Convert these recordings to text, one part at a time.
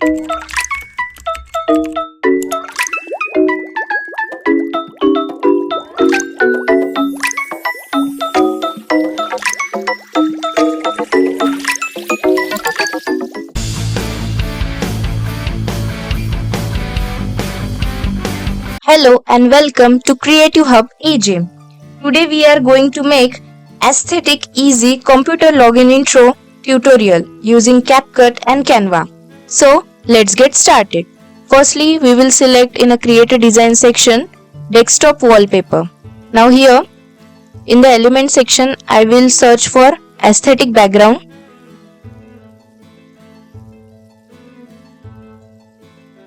Hello and welcome to Creative Hub AJ. Today we are going to make aesthetic easy computer login intro tutorial using CapCut and Canva. So let's get started. Firstly, we will select in a creative design section desktop wallpaper. Now here in the element section I will search for aesthetic background.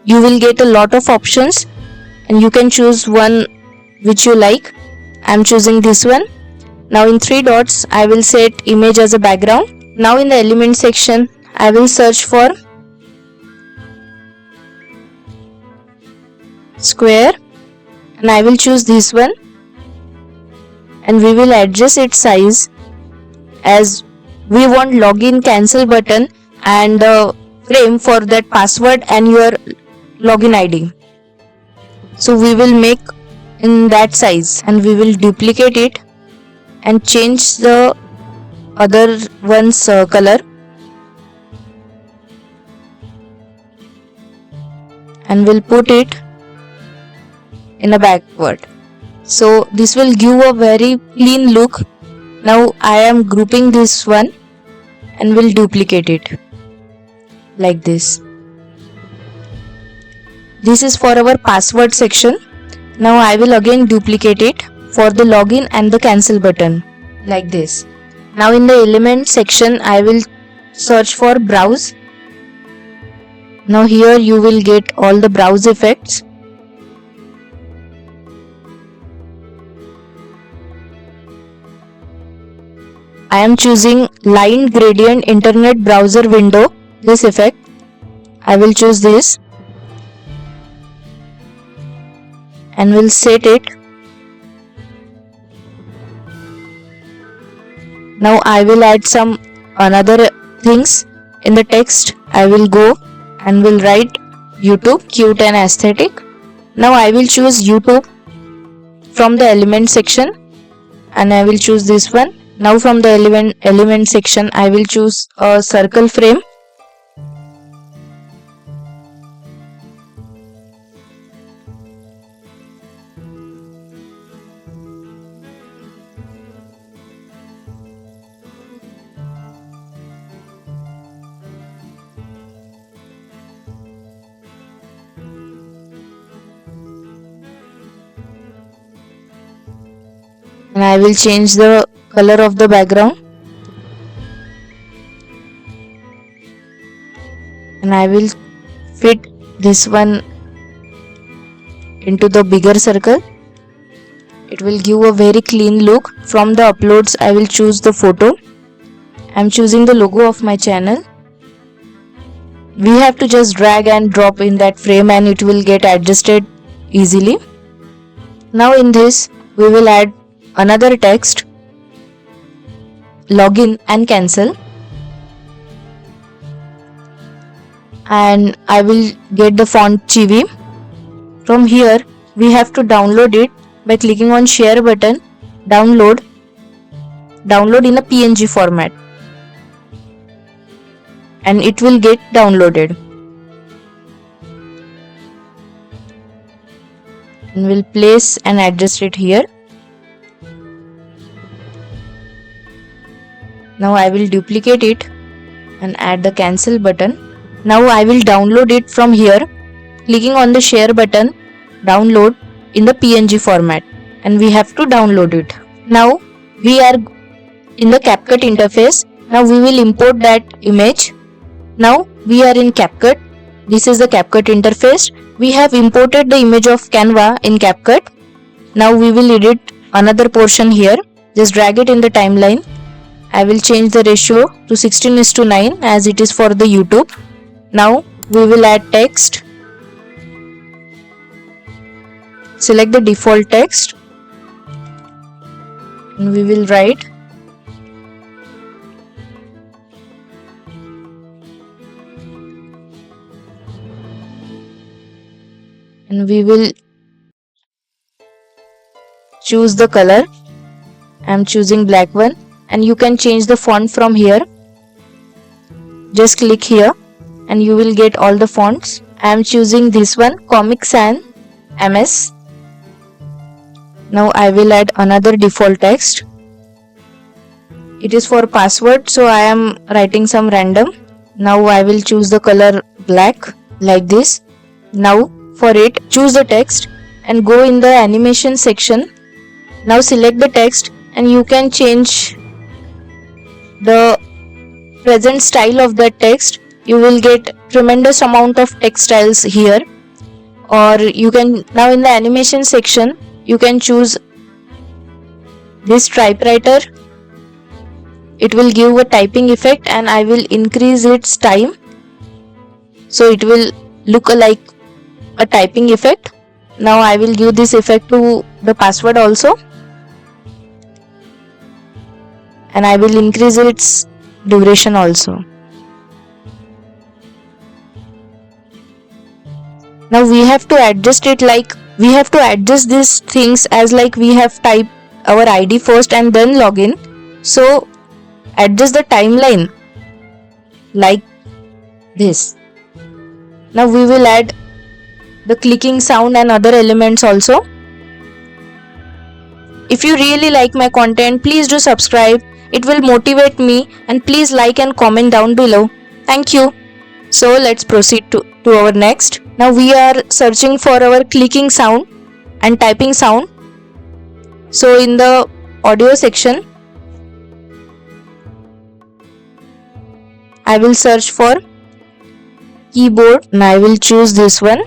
You will get a lot of options and you can choose one which you like. I am choosing this one. Now in 3 dots I will set image as a background. Now in the element section I will search for square and I will choose this one, and we will adjust its size as we want login cancel button and the frame for that password and your login ID. So we will make in that size and we will duplicate it and change the other one's color and we'll put it in a backward. So this will give a very clean look. Now I am grouping this one and will duplicate it like this. This is for our password section. Now I will again duplicate it for the login and the cancel button like this. Now in the element section I will search for browse. Now here you will get all the browse effects. I am choosing line gradient internet browser window, this effect. I will choose this and will set it. Now I will add some another things in the text. I will go and will write YouTube cute and aesthetic. Now I will choose YouTube from the element section and I will choose this one. Now from the element section I will choose a circle frame. And I will change the color of the background and I will fit this one into the bigger circle. It will give a very clean look. From the uploads I will choose the photo. I am choosing the logo of my channel. We have to just drag and drop in that frame and it will get adjusted easily. Now in this we will add another text, login and cancel, and I will get the font chibi. From here we have to download it by clicking on share button, download in a PNG format and it will get downloaded. And we'll place and adjust it here. Now I will duplicate it and add the cancel button. Now I will download it from here, clicking on the share button, download in the PNG format, and we have to download it. Now we are in the CapCut interface. Now we will import that image. Now we are in CapCut. This is the CapCut interface. We have imported the image of Canva in CapCut. Now we will edit another portion here. Just drag it in the timeline. I will change the ratio to 16:9 as it is for the YouTube. Now we will add text. Select the default text and we will write and we will choose the color. I am choosing black one, and you can change the font from here. Just click here and you will get all the fonts. I am choosing this one, Comic Sans MS. Now I will add another default text. It is for password, so I am writing some random. Now I will choose the color black like this. Now for it, choose the text and go in the animation section. Now select the text and you can change the present style of that text. You will get tremendous amount of text styles here. Or you can, now in the animation section, you can choose this typewriter. It will give a typing effect and I will increase its time, so it will look like a typing effect. Now I will give this effect to the password also, and I will increase its duration also. Now we have to adjust it, like we have to adjust these things as like we have typed our ID first and then login. So adjust the timeline like this. Now we will add the clicking sound and other elements also. If you really like my content, please do subscribe. It will motivate me, and please like and comment down below. Thank you. So let's proceed to our next. Now we are searching for our clicking sound and typing sound. So in the audio section, I will search for keyboard and I will choose this one.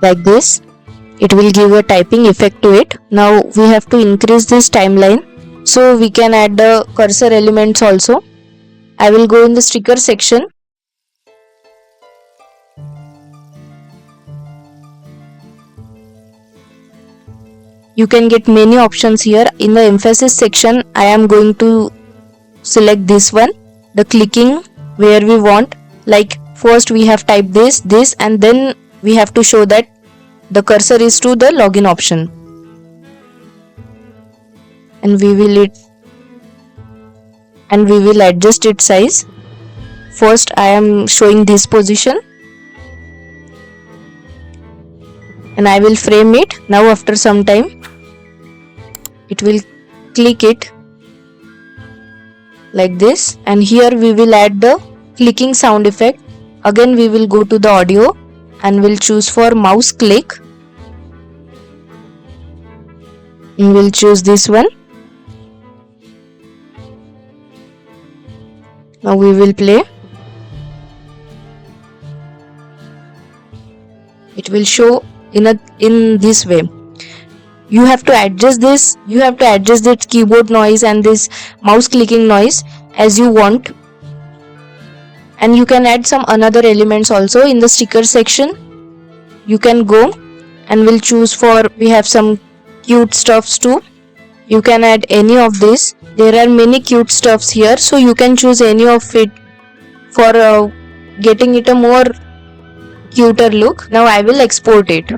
Like this, it will give a typing effect to it. Now we have to increase this timeline, so we can add the cursor elements also. I will go in the sticker section. You can get many options here. In the emphasis section, I am going to select this one, the clicking, where we want. Like first we have typed this, and then we have to show that the cursor is to the login option. And we will adjust its size. First I am showing this position and I will frame it. Now after some time, it will click it like this, and here we will add the clicking sound effect. Again we will go to the audio and we'll choose for mouse click, and we'll choose this one. Now we will play. It will show in this way. You have to adjust this. You have to adjust this keyboard noise and this mouse clicking noise as you want. And you can add some another elements also in the sticker section. You can go and we'll choose for, we have some cute stuffs too. You can add any of this. There are many cute stuffs here, so you can choose any of it for getting it a more cuter look. Now I will export it.